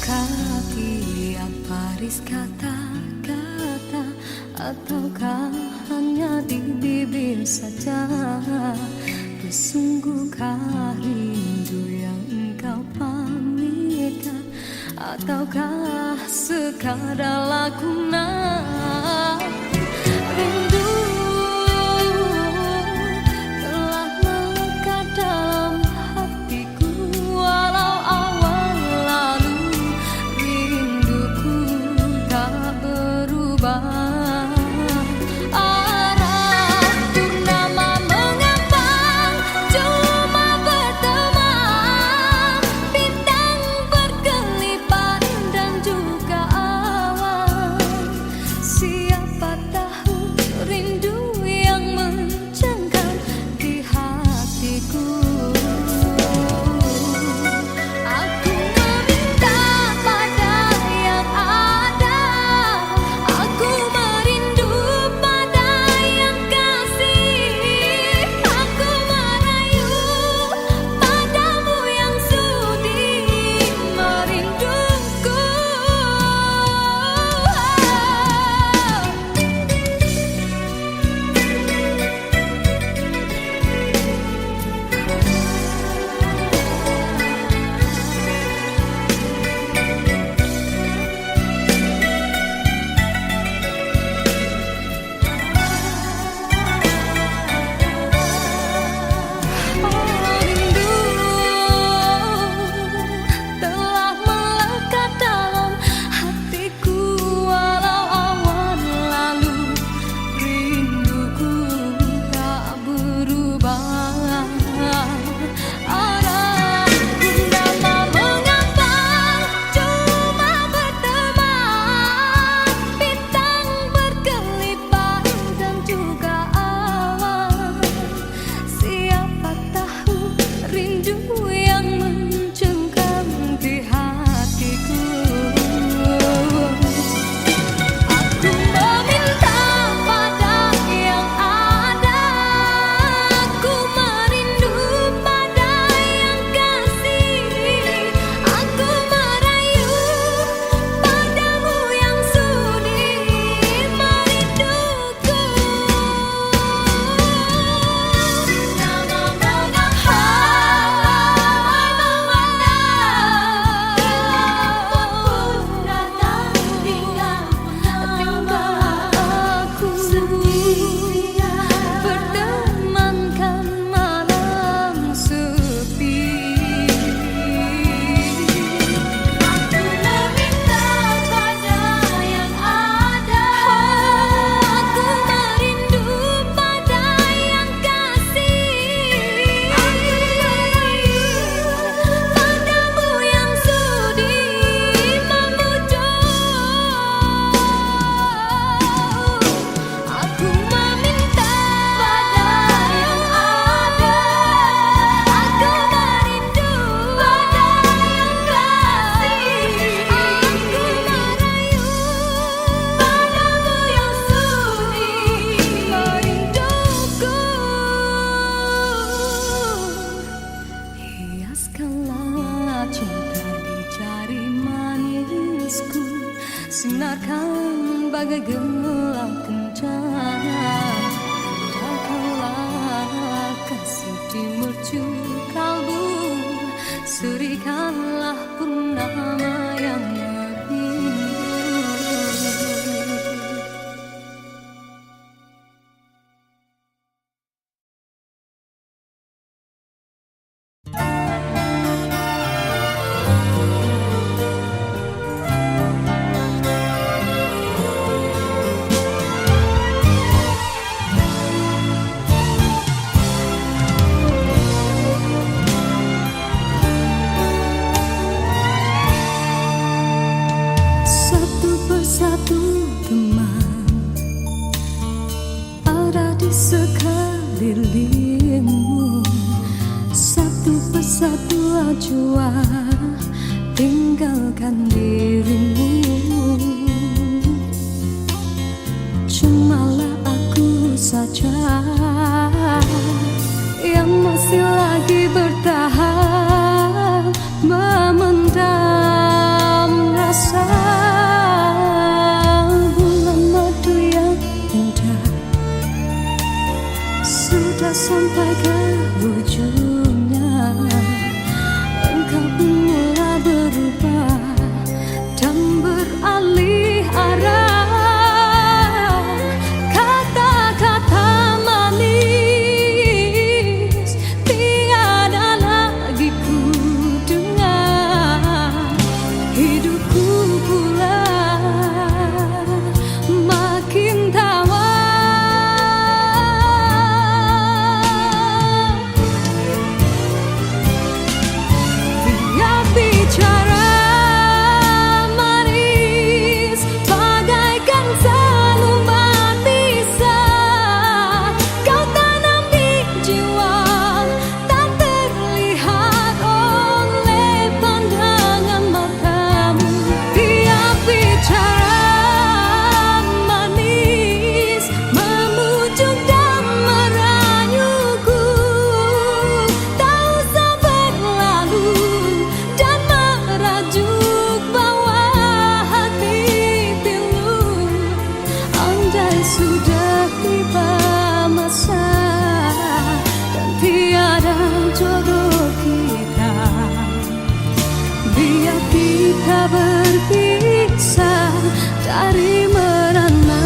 Ataukah tiap baris kata-kata, ataukah hanya di bibir saja? Sesungguhkah rindu yang engkau pamitkan, ataukah sekadar lakonan? Rindu telah melekat dalam hatiku, walau awal lalu rinduku tak berubah. Sinarkan bagai gelang kencana, datanglah kasih di mercu kalbu, serikanlah purnama yang merindu. Sekelilingmu, satu persatu jua tinggalkan dirimu. Cumalah aku saja yang masih lagi bertahan memendam Biar kita berpisah dari merana.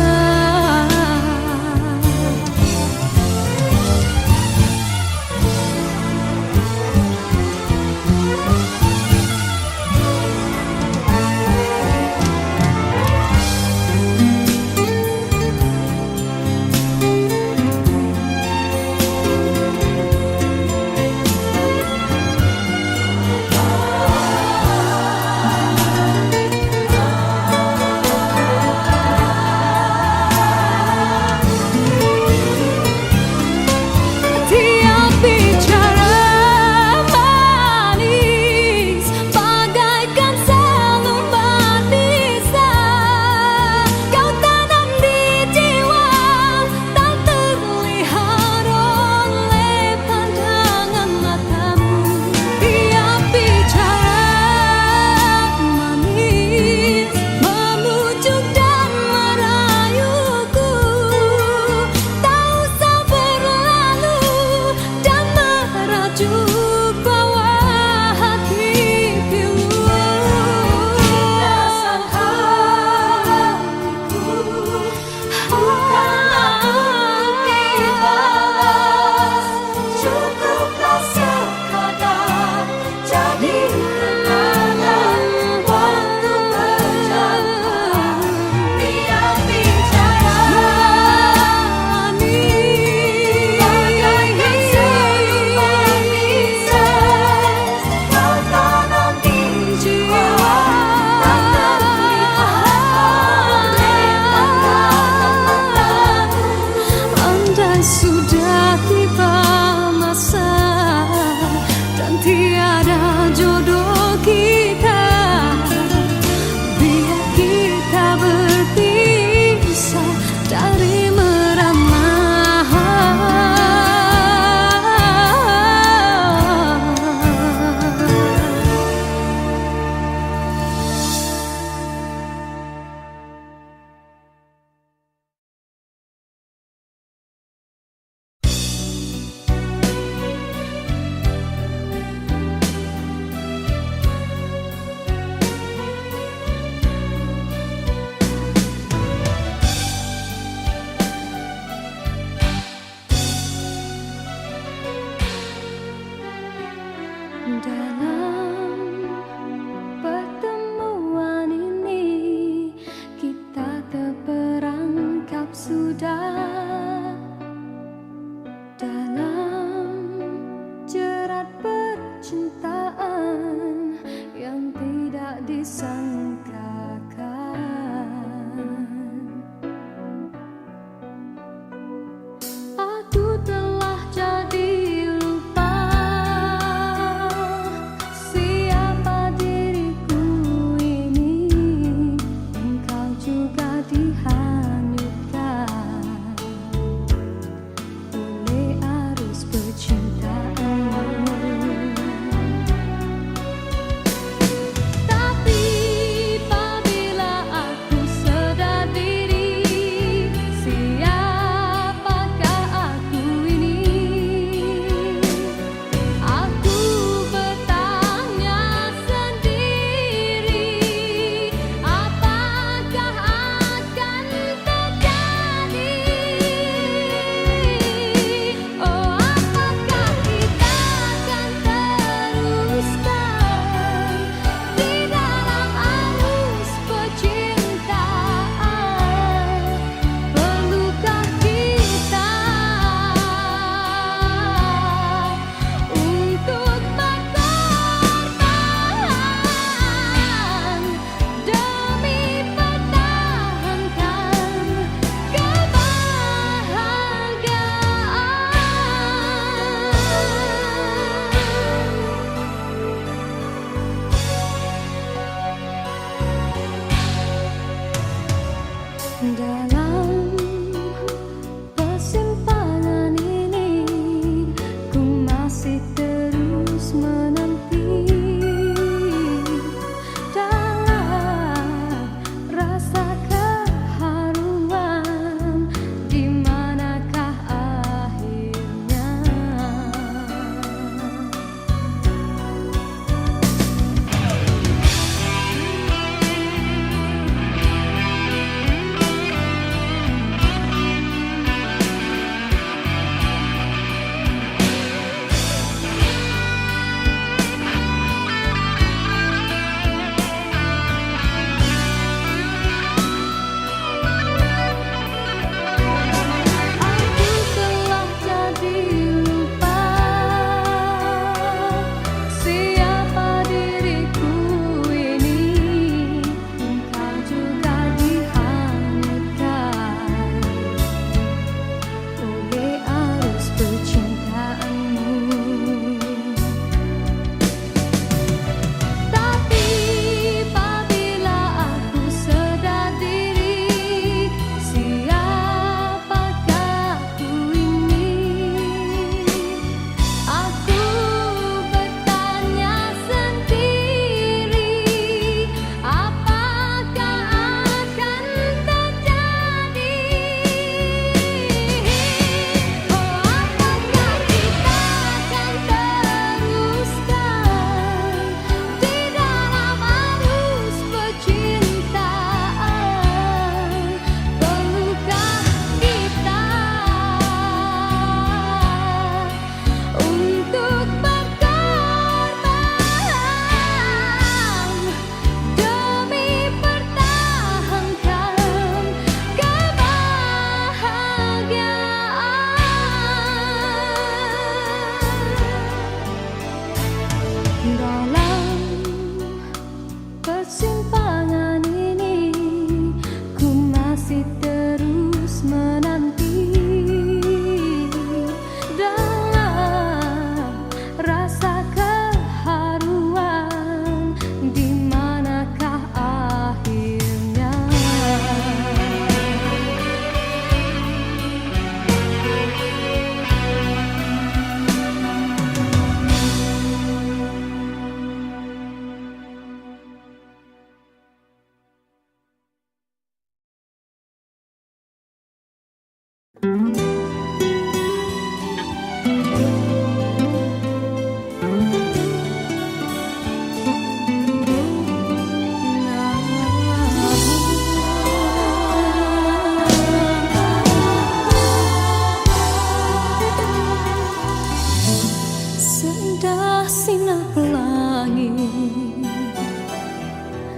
Seindah sinar pelangi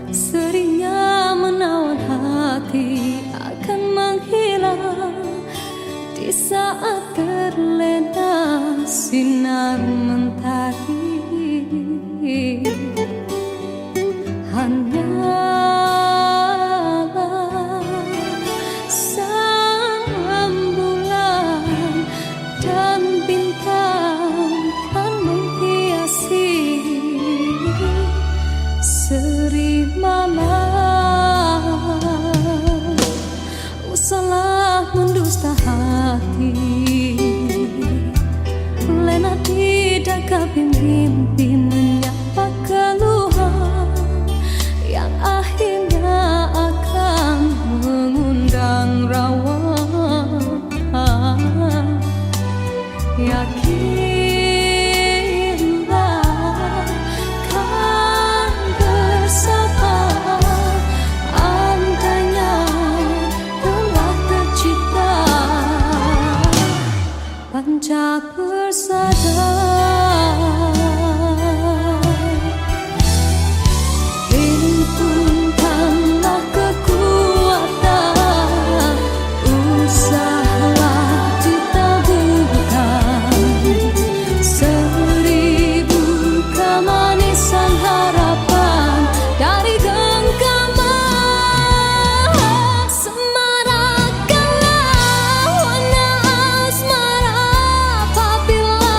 seringnya menawan hati akan menghilang di saat terlena sinar mentari. Hanyalah sang rembulan dan bintang kan menghiasi seri malam. Usahlah mendusta hati, lena tidak kabin mimpi menyapa keluhan yang akhirnya akan mengundang rawa. Yakinlah kan bersama, andainya telah tercipta panca persada. Himpunkanlah kekuatan, usahalah ditaburkan seribu kemanisan harapan dari genggaman. Semarakkanlah warna asmara apabila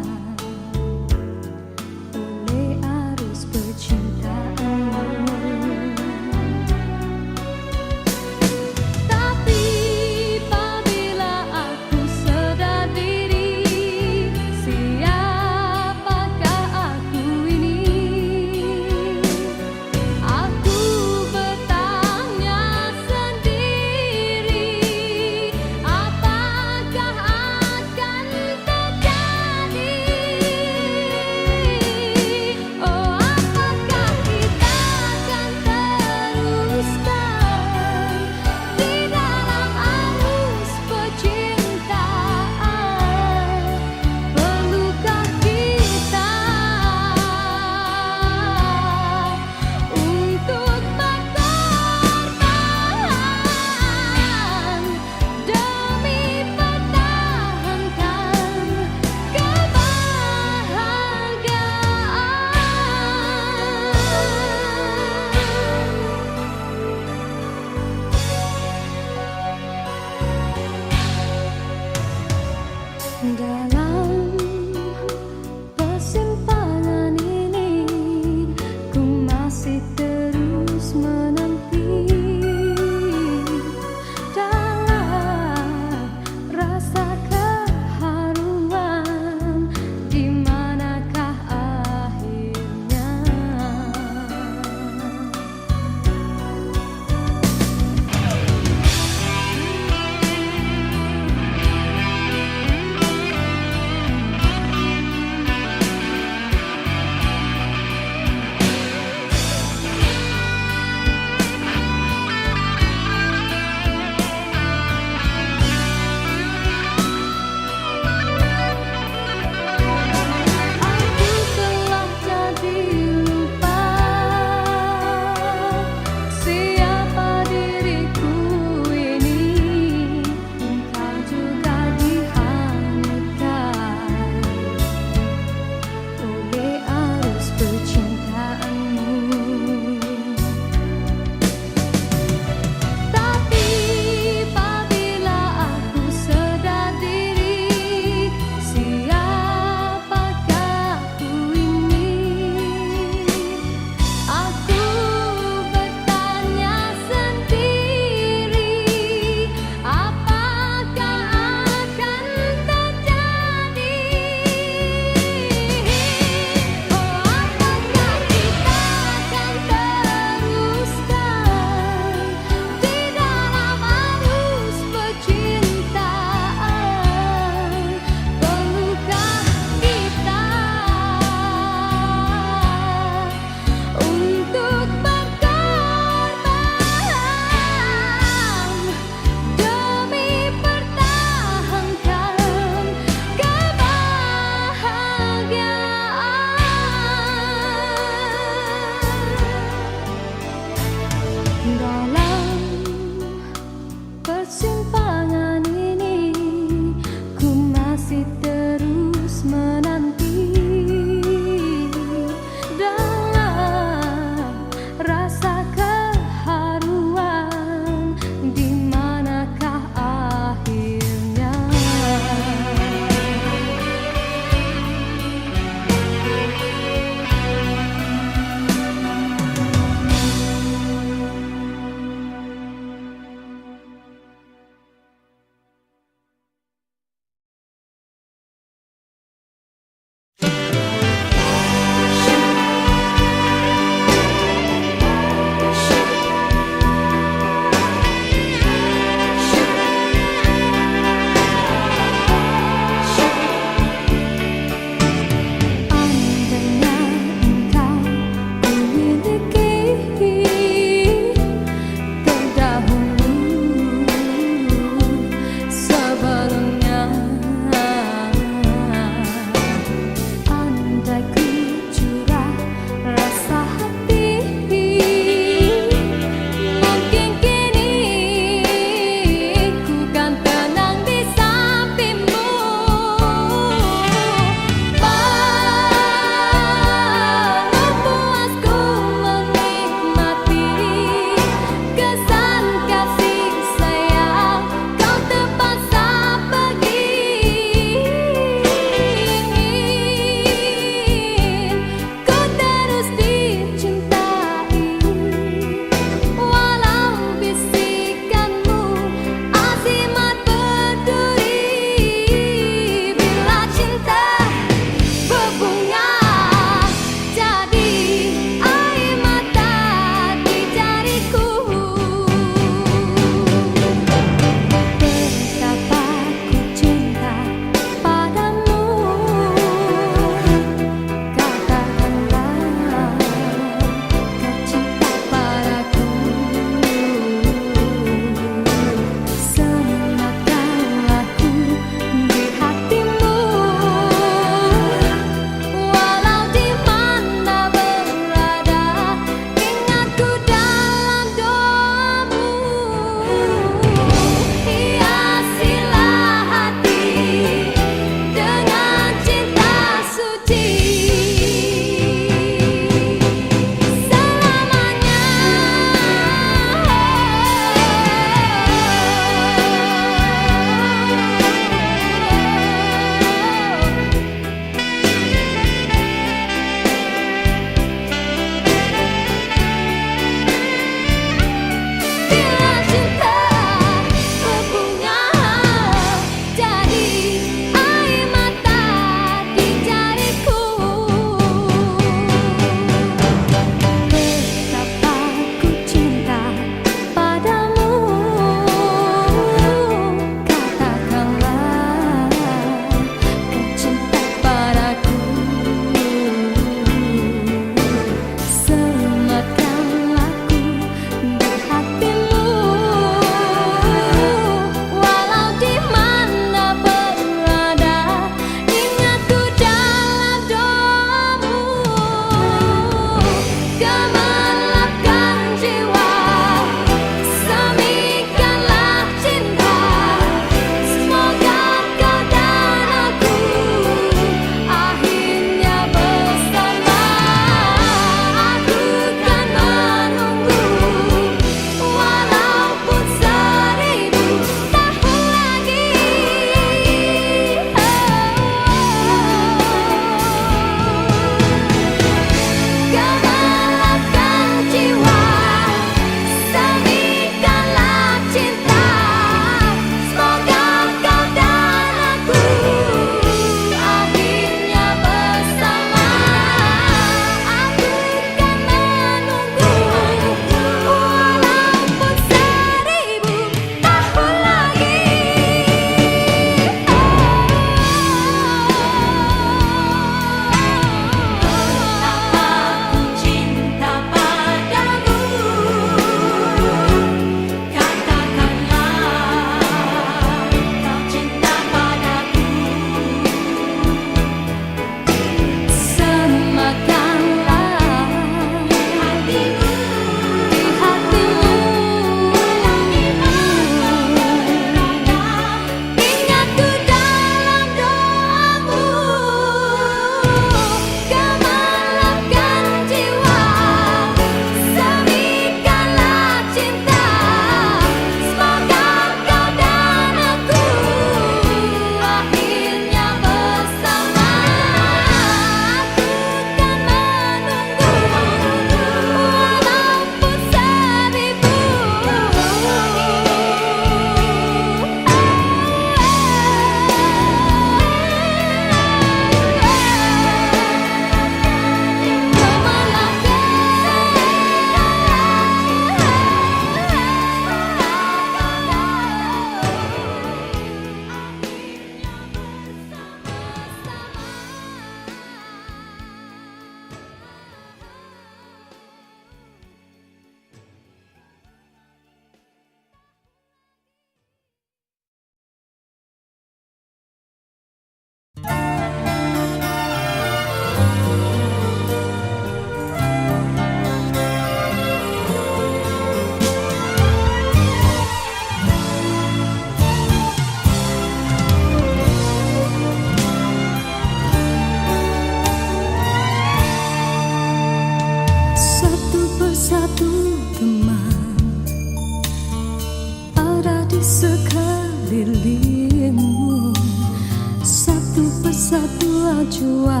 jua-jua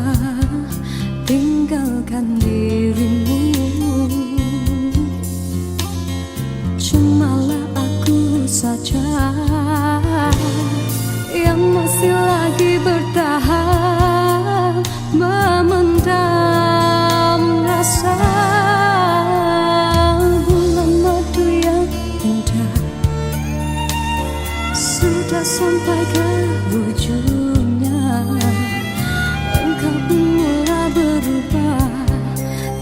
tinggalkan dirimu. Cumalah aku saja yang masih lagi bertahan memendam rasa. Bulan madu yang indah sudah sampai ke ujungnya. Engkau pun mulai berubah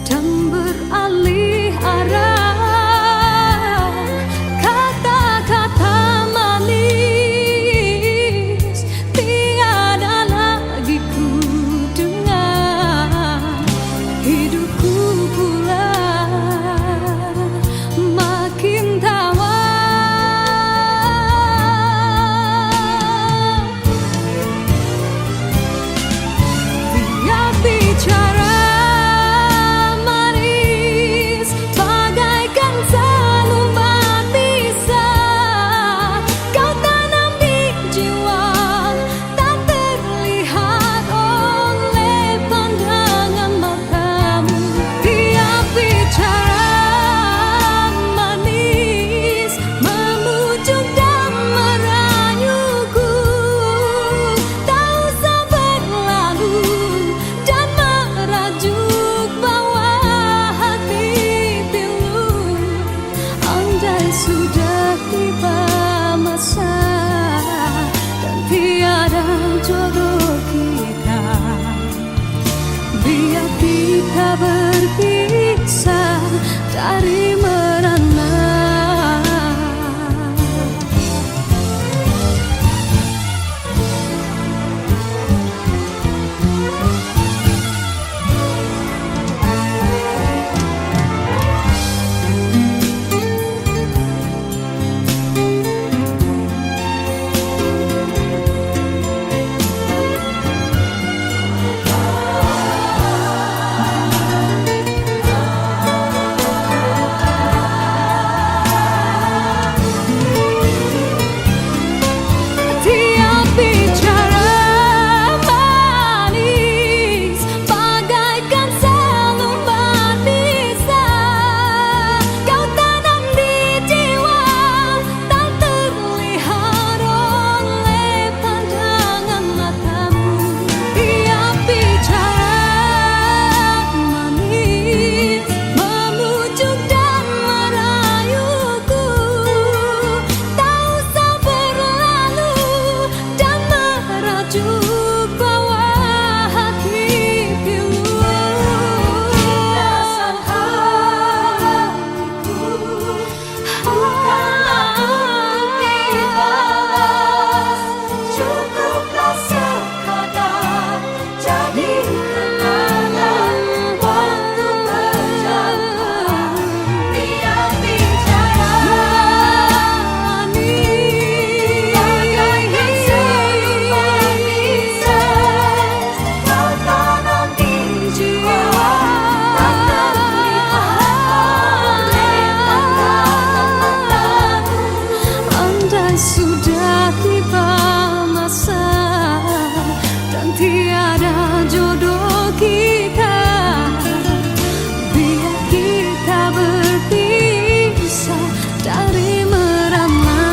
dan beralih arah. Kata-kata manis tiada lagi ku dengar. Hidupku pula makin tawar. Bicara manis bagaikan selumbat bisa kau tanam di jiwa, tak terlihat oleh pandangan matamu. Tiap bicara manis memujuk dan merayuku, tak usah berlalu dan merajuk bawa hati pilu. Andai sudah tiba masa dan tiada jodoh kita, biar kita berpisah dari merana. Tiap bicara manis bagaikan selumbat bisa kau tanam di jiwa, tak terlihat oleh pandangan matamu. Tiap bicara manis memujuk dan merayuku, tak usah berlalu dan merajuk bawa hati pilu. Rasa hatiku bukanlah untuk dibalas, cukuplah sekadar jadi kenangan waktu berjaya. Tiap bicara manis bagaikan selumbat bisa kau tanam di jiwa, tak terlihat oleh pandangan matamu. Andai sudah tiba masa dan tiada jodoh kita, biar kita berpisah dari merana.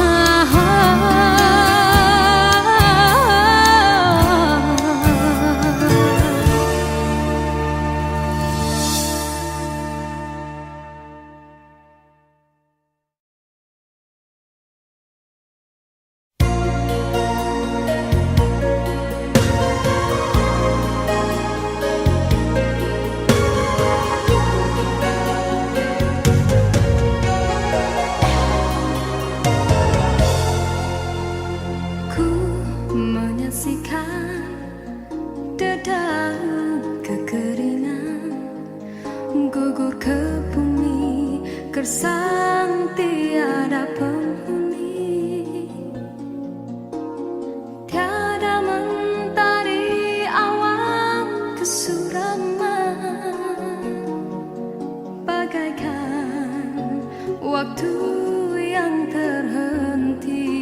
Ku menyaksikan dedaunan kekeringan gugur ke bumi, gersang tiada penghuni. Tiada mentari awan kesuraman, bagaikan waktu yang terhenti.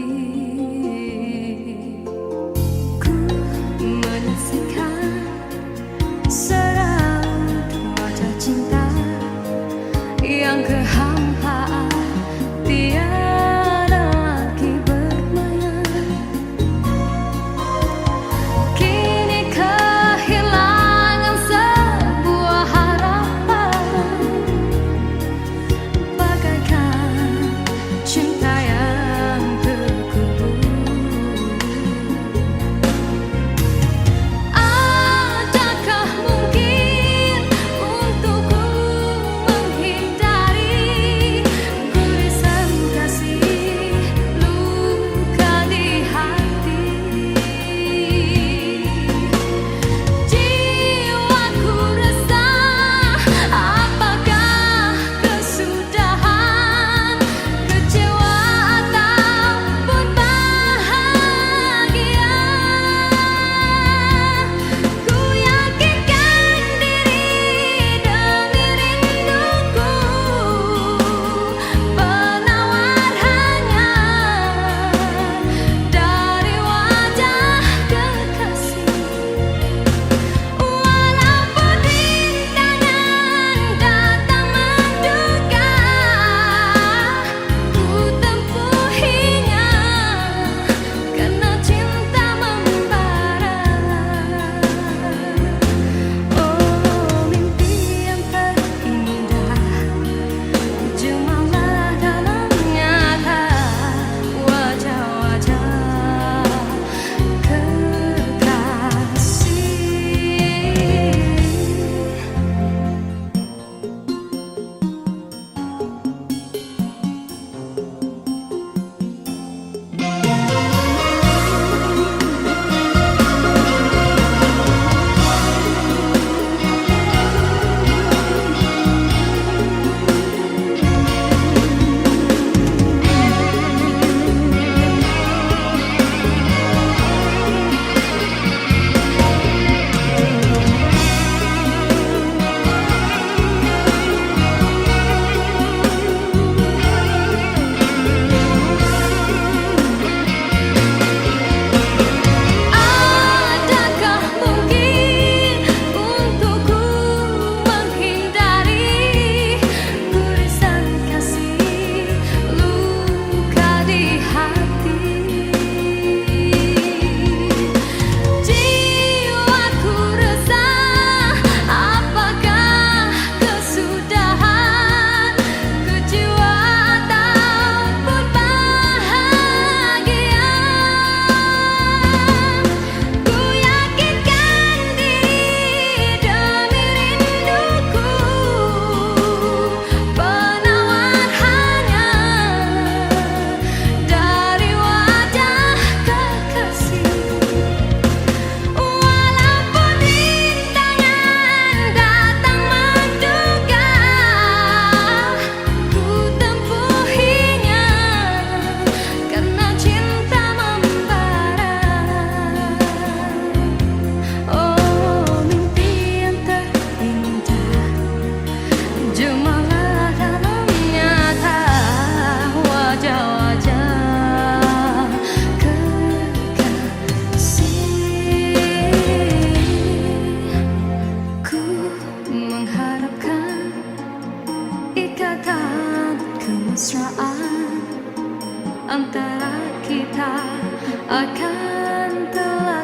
Ku menyaksikan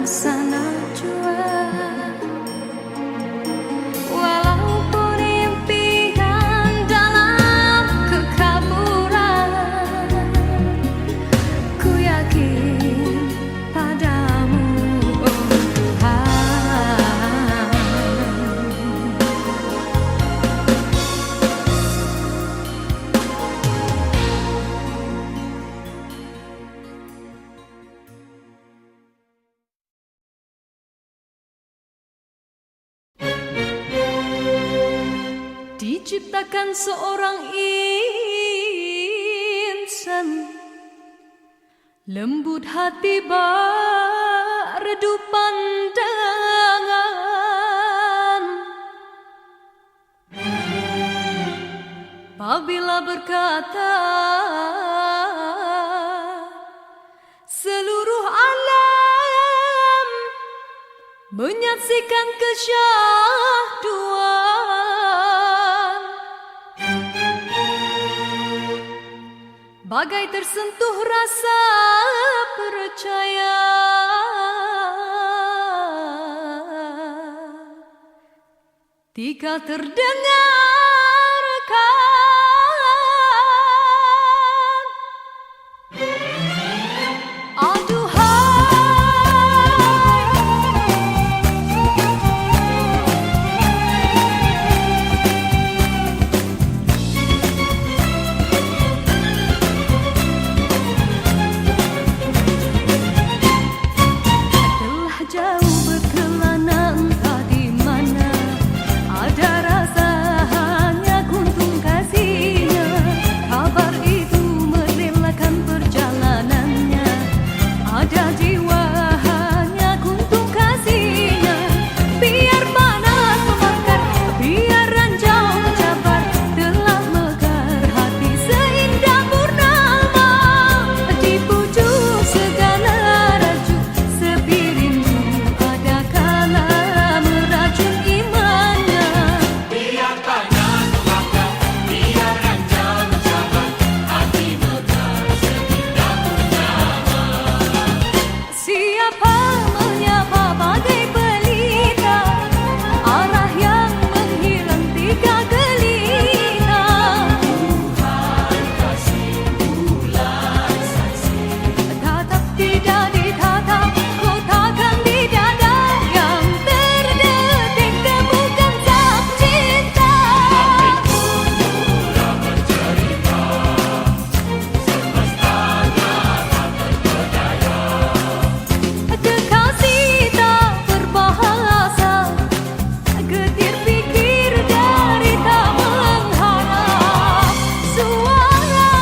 rasa najwa. Walaupun impian dalam kekaburan, ku yakin padamu, oh Tuhan. Diciptakan seorang insan, lembut hati berdu pandangan. Apabila berkata, seluruh alam menyaksikan kesyahduan, bagai tersentuh rasa percaya. Tika terdengarkan, telah jauh berkelana entah di mana, ada rasa hanya kuntung kasihnya. Kabar itu merelakan perjalanannya, ada jiwa hanya kuntung kasihnya. Biar panas membakar, biar ranjau mencabar, telah mekar hati seindah purnama. Di pucuk segala raju sepi rindu, ada kala meracun imannya. Biar panas membakar, biar ranjau mencabar, hati mekar seindah purnama. Siapa menyapa bagai pelita, arah yang menghilang tiga gelina. Tuhan kasih bulan saksi, Tatap tidak ditatap, kotakan di dada yang terdetik temukan zat cinta. murah bercerita, semestanya tak terpedaya. Kekasih tak berbahasa, getir pikir dari tak mengharap suara.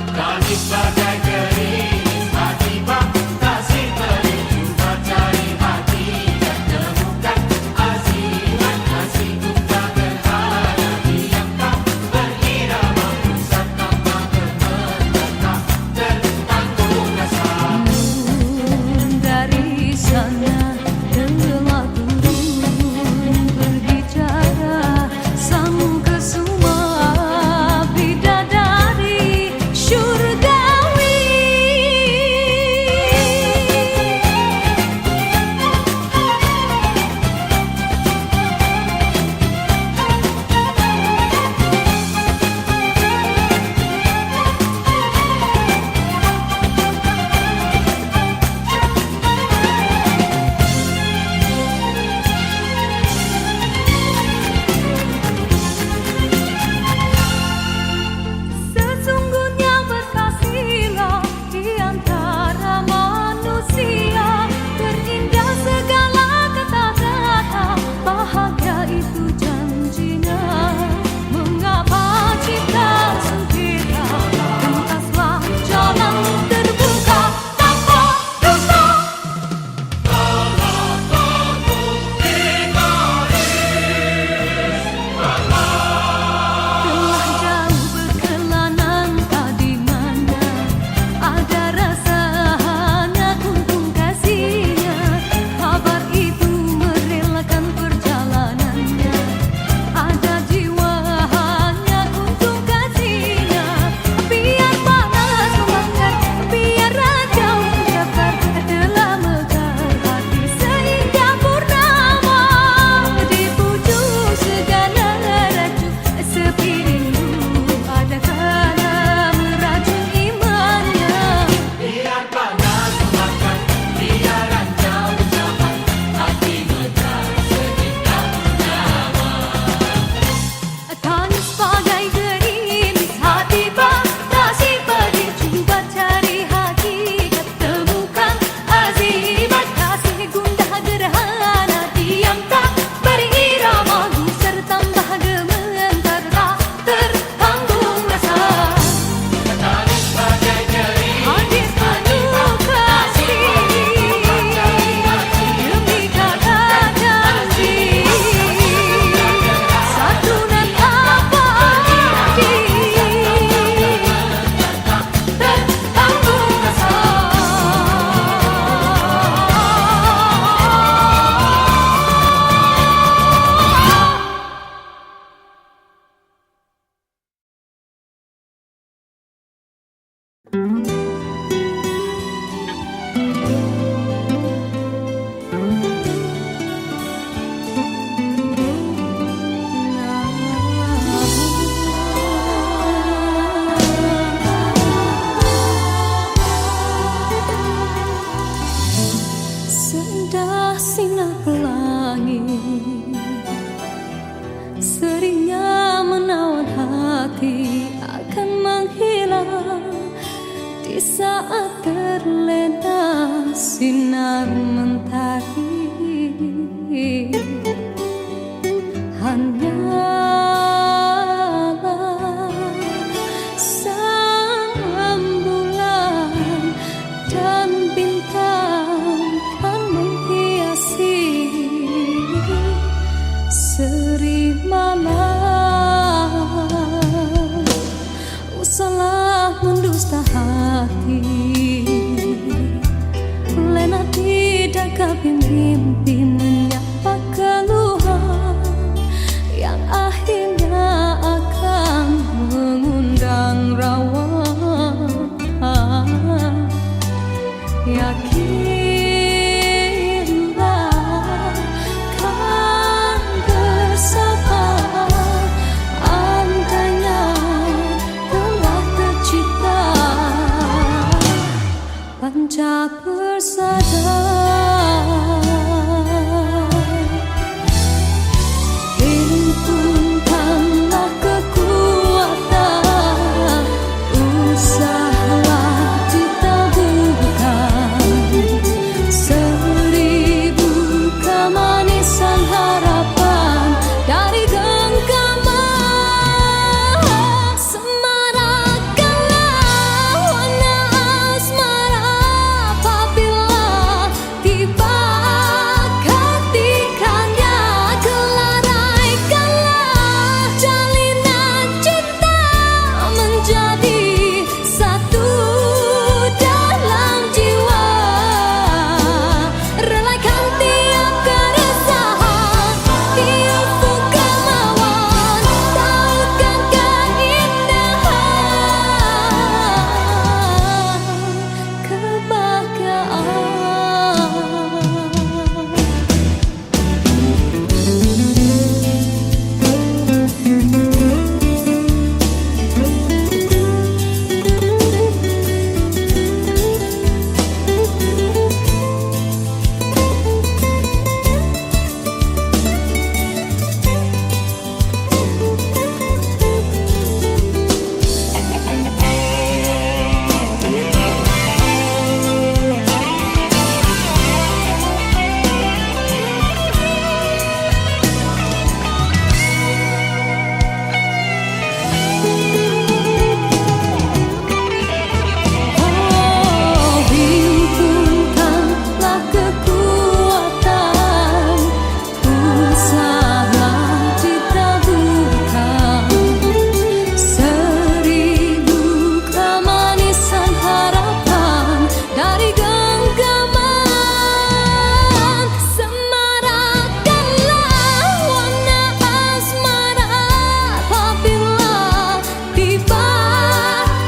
Kami sebagai gerimis hati bak, kasih merindu mencari hati dan temukan aziman. Kasihku tak berhala diam kau, berirama pusaka mendekat, tertanggung rasa. Dari sana telah turun berbicara, Sang Kesuma bidadari syurgawi. saat terlena sinar mentari, hanyalah sang rembulan dan bintang kan menghiasi seri malam. Usahlah mendusta hati, lena tidak mimpi menyapa keluhan yang akhirnya akan mengundang rawa. Yakinlah kan bersama, andainya telah tercipta panca persada. Himpunkanlah kekuatan, usahalah ditaburkan seribu kemanisan harapan dari genggaman. Semarakkanlah warna asmara apabila tiba ketikanya, kelaraikanlah jalinan cinta menjadi satu dalam jiwa. Relakan tiap keresahan, tiap kemauan, tautkan keindahan himpunkanlah kekuatan, usahalah ditaburkan seribu kemanisan harapan dari genggaman. Semarakkanlah warna asmara apabila tiba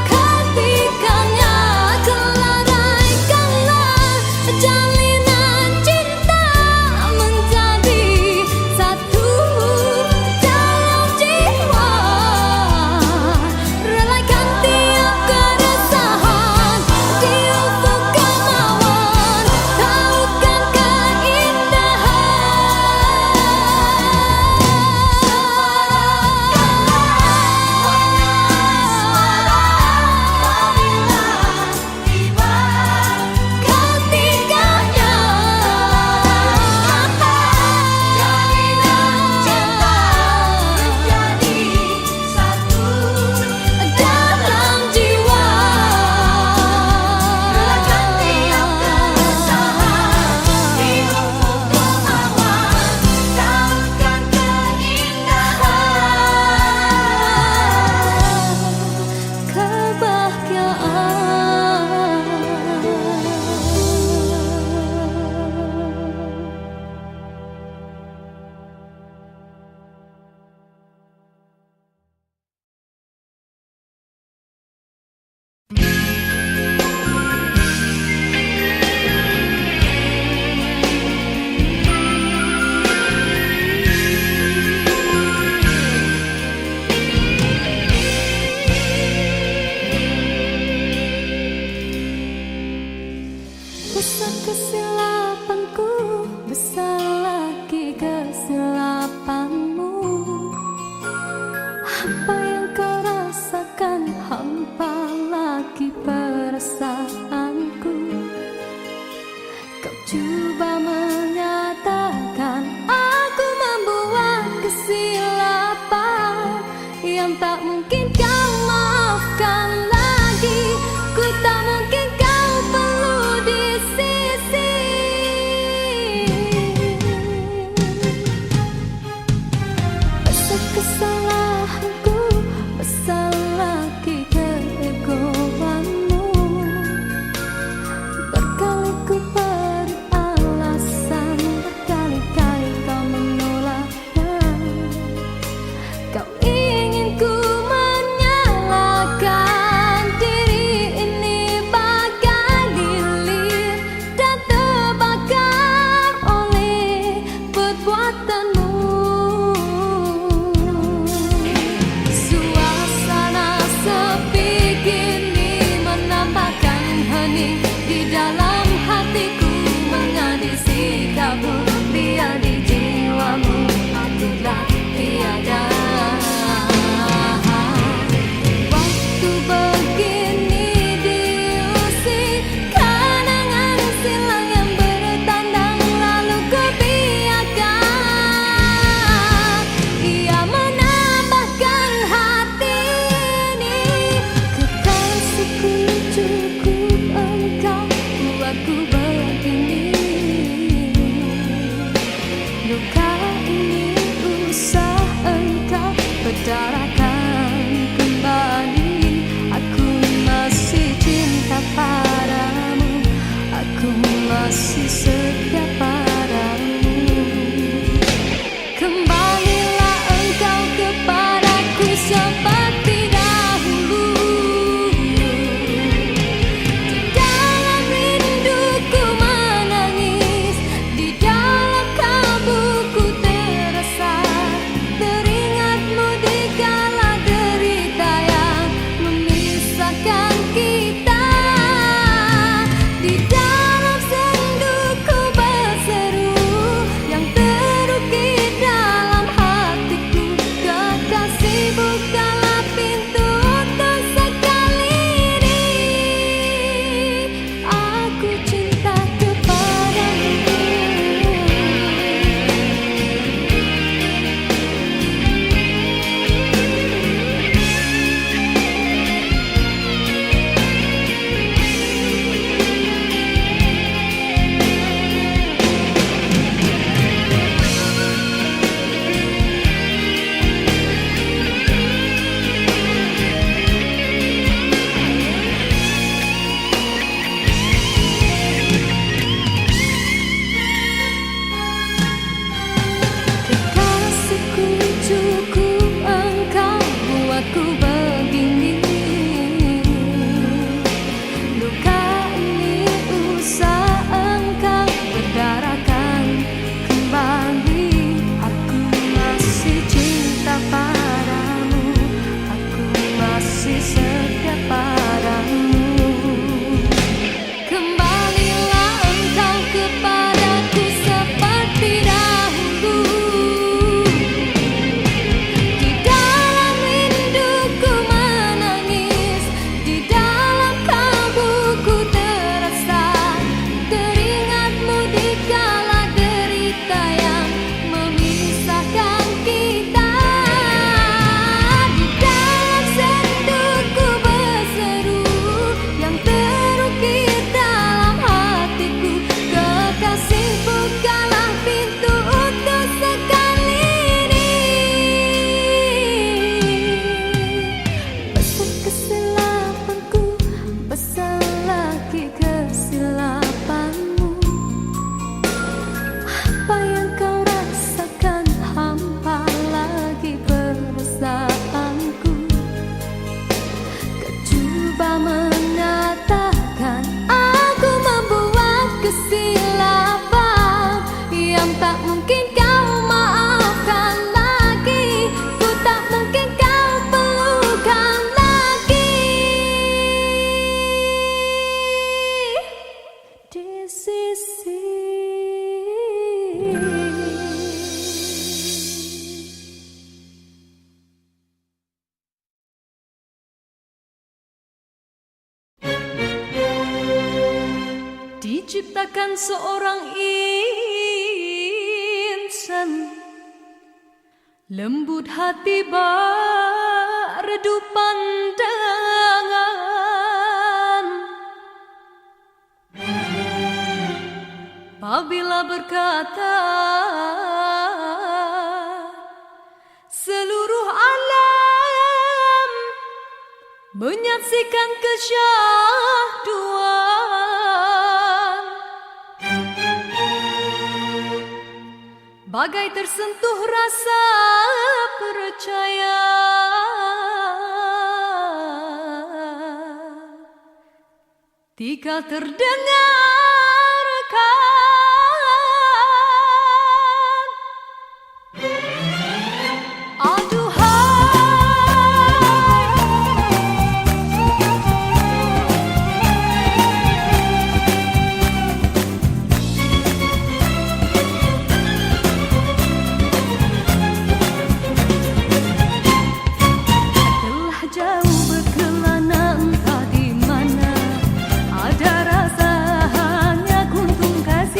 ketikanya, kelaraikanlah jalinan cinta menjadi satu dalam jiwa. Relakan tiap keresahan, tiap kemauan, tautkan besar kesilapanku, besar lagi kesilapanmu. Apa yang kau rasakan, hampa lagi perasaan. menciptakan seorang insan lembut hati bak redup pandangan. Apabila berkata seluruh alam menyaksikan kesyahduan, bagai tersentuh rasa percaya. Tika terdengarkan telah jauh berkelana entah di mana, ada rasa hanya kuntung kasih.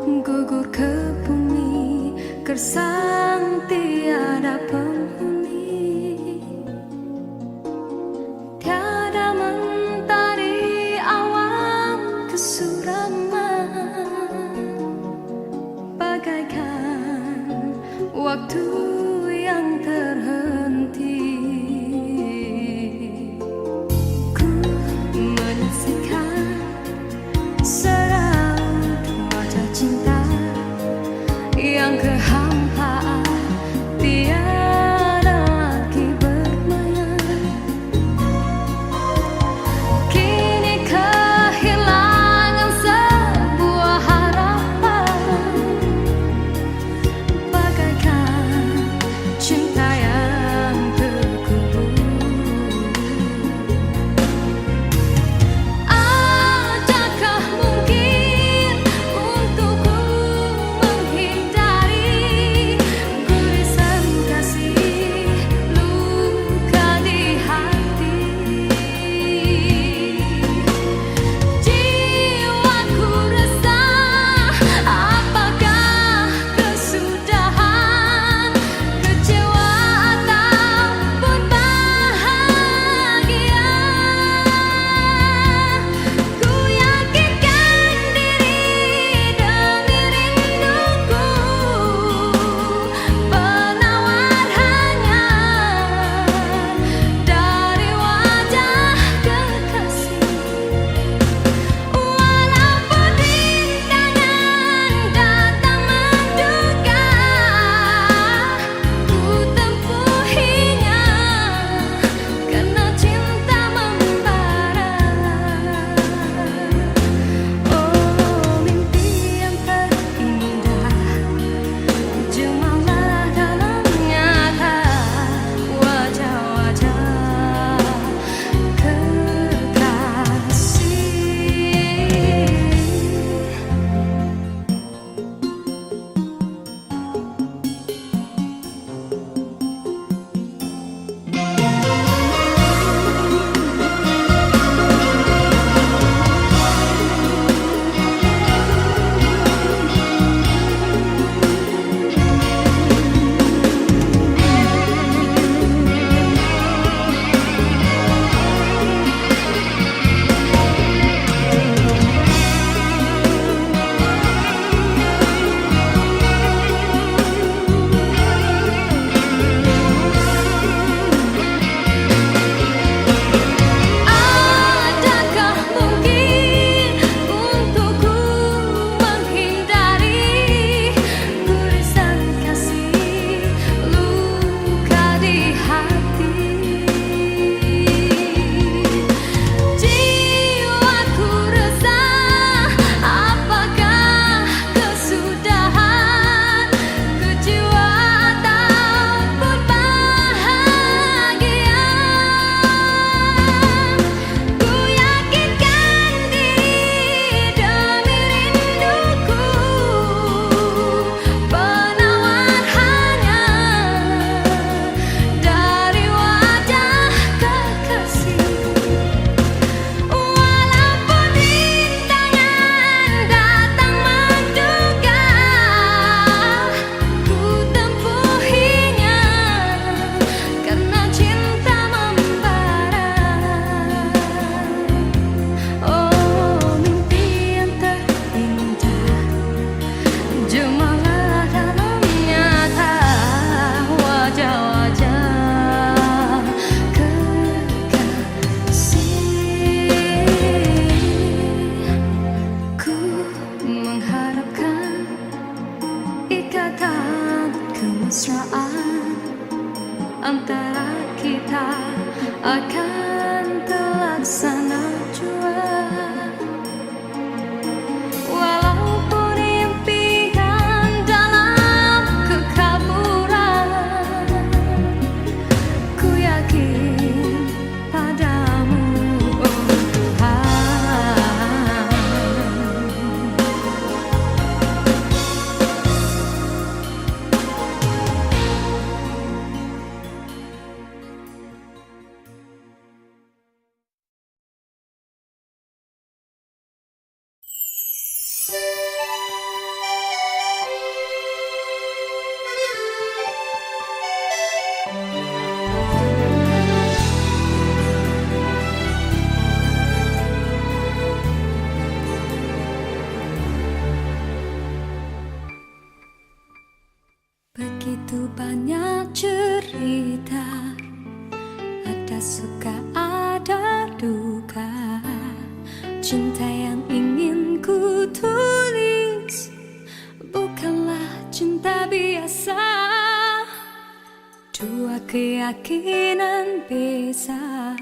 gugur ke bumi, gersang tiada penghuni. Tiada mentari awan kesuraman, bagaikan waktu yang terhenti. Ku menyaksikan seraut wajah cinta yang kehampaan, tiada lagi bermain. Kini kehilangan sebuah harapan, bagaikan cinta yang terkubur. Adakah mungkin untukku menghindari gurisan kasih luka di hati? Jiwaku resah, apakah kesudahan? Kecewa ataupun bahagia? Ku yakinkan diri demi rinduku, penawar hanya dari wajah kekasih. Walaupun rintangan datang menduga, ku tempuhinya karena cinta membara. Oh, mimpi yang terindah, jemalah dalam nyata wajah-wajah kekasih. Adakah mungkin untukku menghindari gurisan kasih luka di hati? Jiwaku resah, apakah kesudahan? Kecewa ataupun bahagia? Ku yakinkan diri demi rinduku, penawar hanya dari wajah kekasih. Walaupun rintangan datang menduga, ku tempuhinya karena cinta membara. Oh, mimpi yang terindah, jemalah dalam nyata wajah-wajah kekasih. Ku mengharapkan ikatan kemesraan antara kita akan terlaksana jua. Walaupun impian dalam kekaburan, ku yakin padamu, oh Tuhan. Begitu banyak cerita, ada suka ada duka. Cinta yang ingin ku tulis bukanlah cinta biasa. Dua keyakinan beza,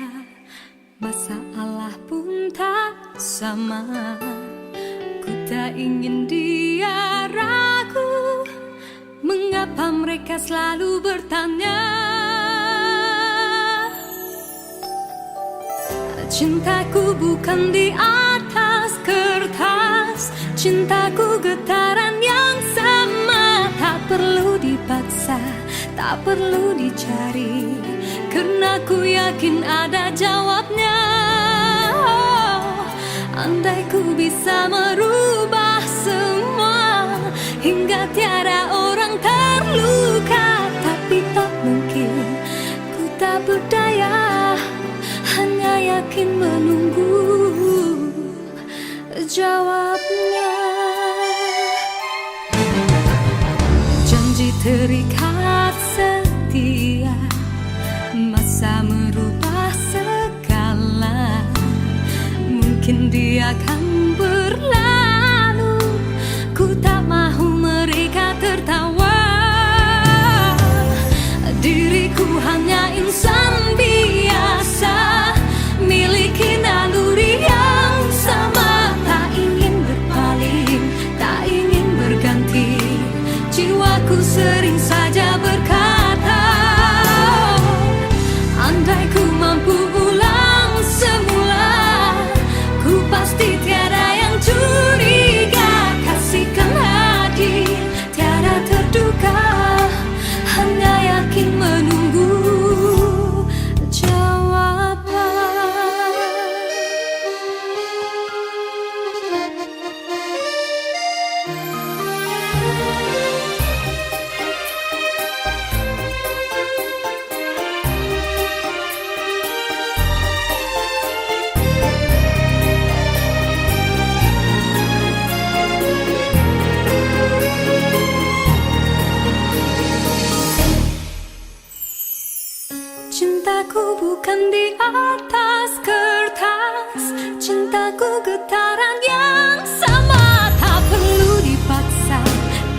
masalah pun tak sama. Ku tak ingin dia ragu, mengapa mereka selalu bertanya. Cintaku bukan di atas kertas, cintaku getaran yang sama. Tak perlu dipaksa, tak perlu dicari, karena ku yakin ada jawabnya. Andai ku bisa merubah semua, hingga tiada orang terluka, tapi tak mungkin, ku tak berdaya, hanya yakin menunggu jawabnya. Janji terikat setia, masa merubah segala. Mungkin dia akan berlalu, ku tak mahu mereka tertawa. Diriku hanya insan biasa, miliki naluri yang sama. Tak ingin berpaling, tak ingin berganti, jiwaku sering saja berkata, andai ku mampu ulang semula, ku pasti tiada yang curiga. Kasihkan hadir, tiada terduga, hanya yakin menunggu jawaban. Cintaku bukan di atas kertas, cintaku getaran yang sama. Tak perlu dipaksa,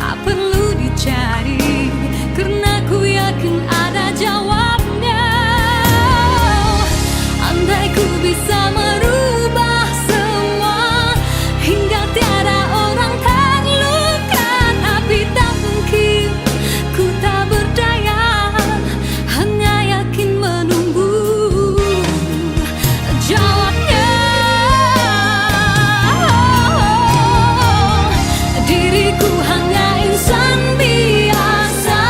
tak perlu dicari, karena ku yakin ada jawabnya. Andai ku bisa merubah semua, hingga tiada orang terluka, tapi tak mungkin, ku tak berdaya, hanya yakin menunggu jawabnya. Diriku hanya insan biasa,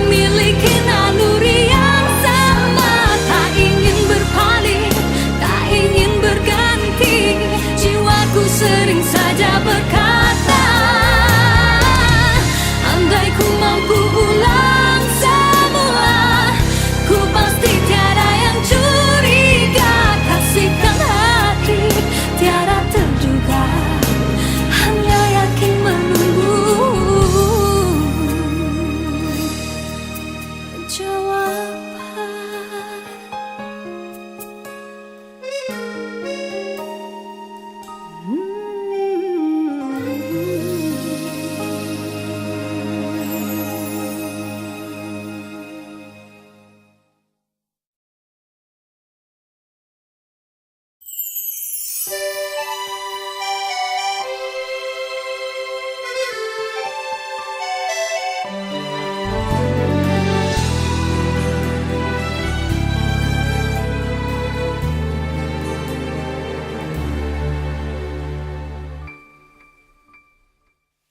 miliki naluri yang sama. Tak ingin berpaling, tak ingin berganti, jiwaku sering saja berkata, andai ku mampu ulang semula, ku pasti tiada yang curiga. Kasihkan hati, tiada terduga, hanya yakin menunggu jawaban.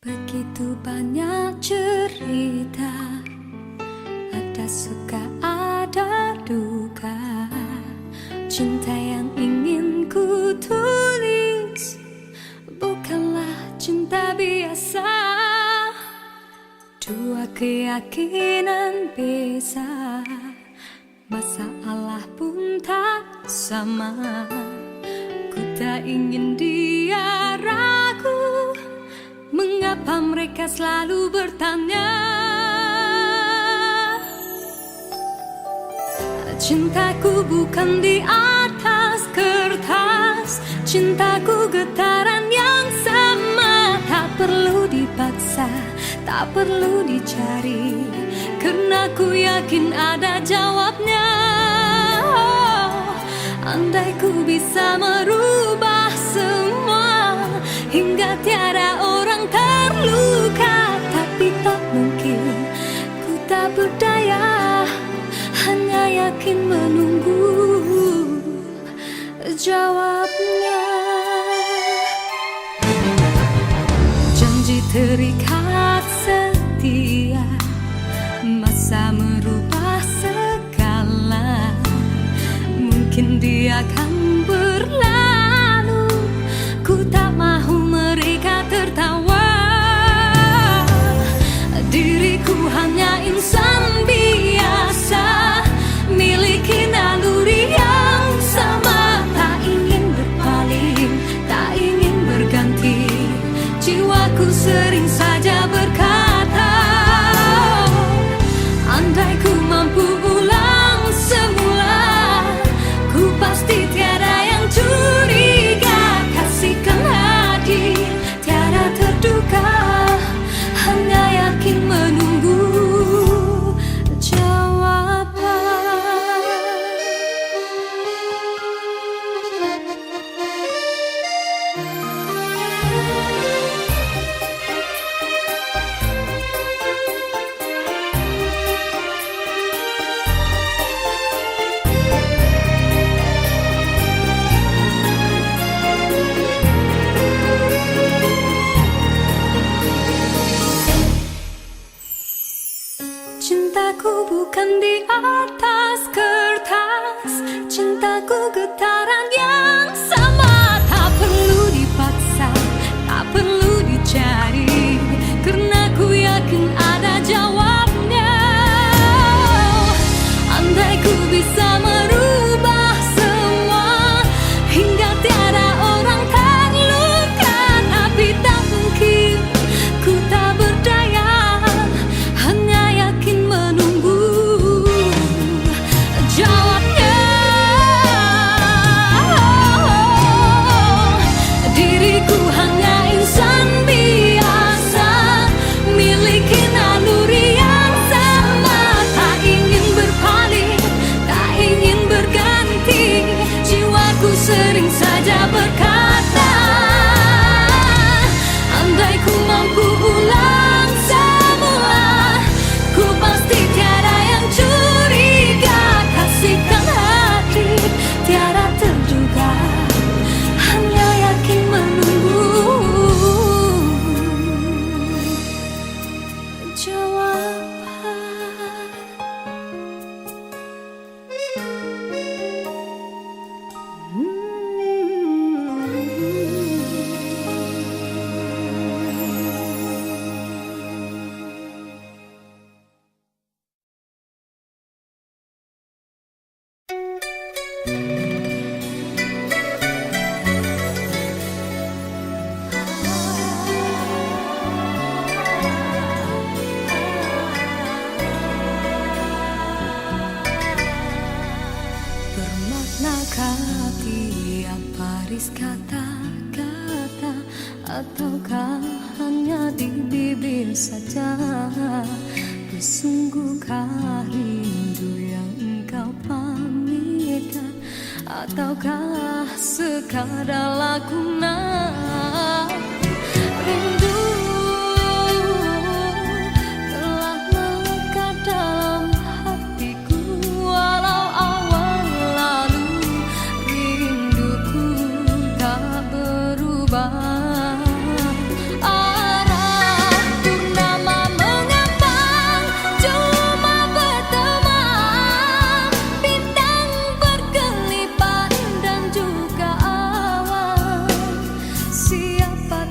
Begitu banyak cerita, ada suka ada duka. Cinta yang ingin ku tulis bukanlah cinta biasa. Dua keyakinan beza, masalah pun tak sama. Ku tak ingin dia ragu, mengapa mereka selalu bertanya. Cintaku bukan di atas kertas, cintaku getaran yang sama. Tak perlu dipaksa, tak perlu dicari, karena ku yakin ada jawabnya. Andai ku bisa merubah semua, hingga tiada orang terluka, tapi tak mungkin, ku tak berdaya, hanya yakin menunggu jawabnya. Janji terikat setia, masa merubah segala. Mungkin dia akan berlalu, ku tak mahu mereka tertawa. Diriku hanya insan biasa, miliki naluri yang sama. Tak ingin berpaling, tak ingin berganti, jiwaku sering saja berkata, andai ku mampu ulang semula, ku pasti tiada yang curiga. Kasihkan hadir, tiada terduga, hanya yakin menunggu jawaban. Cintaku bukan di atas kertas, cintaku getaran yang sama. Tak perlu dipaksa, tak perlu dicari, karena ku yakin ada jawabnya. Andai ku bisa merubah semua, hingga tiada orang terluka, tapi tak mungkin, ku tak berdaya, hanya yakin menunggu jawabnya. Diriku hanya insan biasa, miliki naluri yang sama. Tak ingin berpaling, tak ingin berganti, jiwaku sering saja berkata, andai ku mampu ulang semula, ku pasti tiada yang curiga. Kasihkan hati, tiada terduga, hanya yakin menunggu jawaban. Bermaknakah tiap baris kata-kata, ataukah hanya di bibir saja? Bersungguhkah rindu yang engkau pamitkan, ataukah sekadar lakonan? Rindu telah melekat dalam hatiku, walau awal lalu rinduku tak berubah. Arah purnama mengambang, cuma berteman, bintang berkelipan dan juga awan. Siapa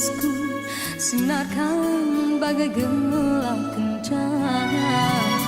menghembusku, sinarkan bagai gemerlap kencana.